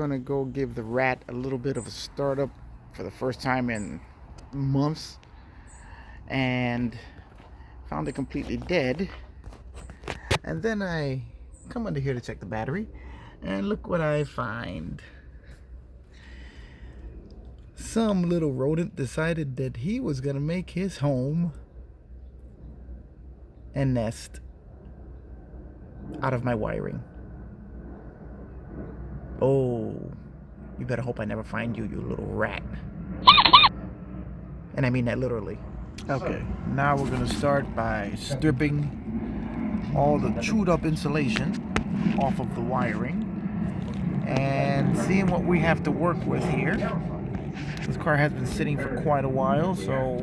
gonna go give the rat a little bit of a startup for the first time in months, and found it completely dead. And then I come under here to check the battery, and look what I find. Some little rodent decided that he was gonna make his home and nest out of my wiring. Oh, you better hope I never find you, you little rat. And I mean that literally. Okay, now we're gonna start by stripping all the chewed up insulation off of the wiring and seeing what we have to work with here. This car has been sitting for quite a while, so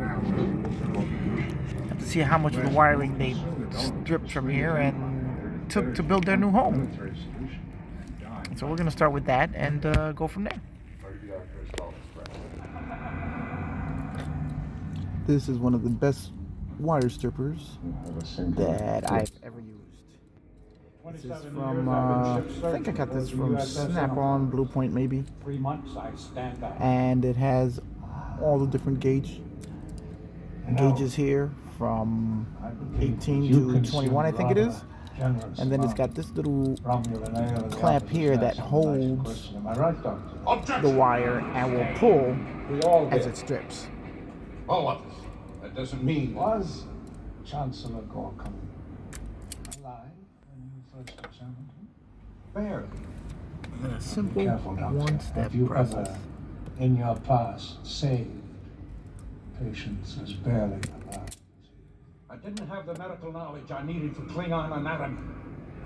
have to see how much of the wiring they stripped from here and took to build their new home. So we're going to start with that and go from there. This is one of the best wire strippers that I've ever used. This is from, I think I got this from Snap-on, Blue Point maybe. And it has all the different gauges here from 18 to 21, I think it is. And then it's got this little clamp here that holds the wire and will pull as it strips. Well, that doesn't mean... Was Chancellor Gorkham alive when you first examined him? Barely. A simple Careful, Doctor. one-step Have you process. ever, in your past, saved patients as barely alive? I didn't have the medical knowledge I needed for Klingon anatomy.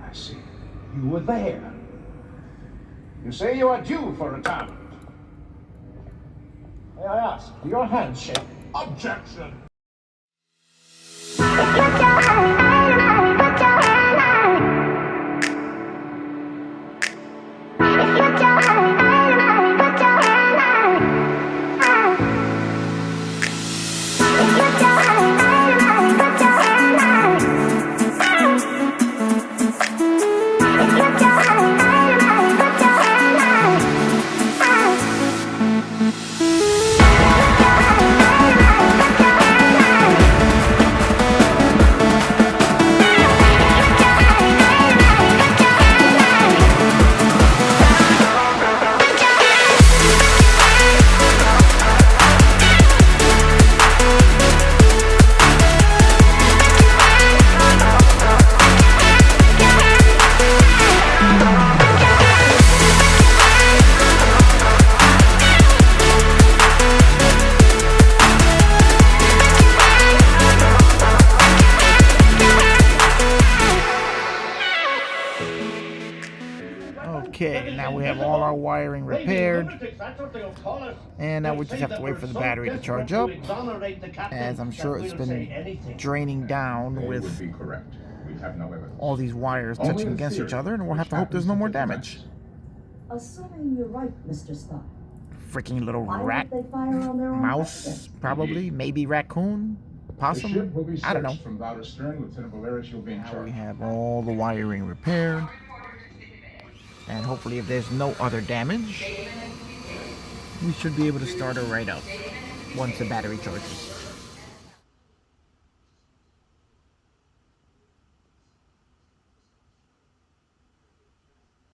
I see. You were there. You say you are due for retirement. May I ask, do your hands shake? Objection! Okay, now we have all our wiring repaired, and now we just have to wait for the battery to charge up, as I'm sure it's been draining down with all these wires touching against each other, and we'll have to hope there's no more damage. Assuming you're right, Mr. Scott. Freaking little rat, They fire on their own mouse, probably, maybe raccoon, possum, I don't know. Now we have all the wiring repaired. And hopefully if there's no other damage, we should be able to start her right up once the battery charges.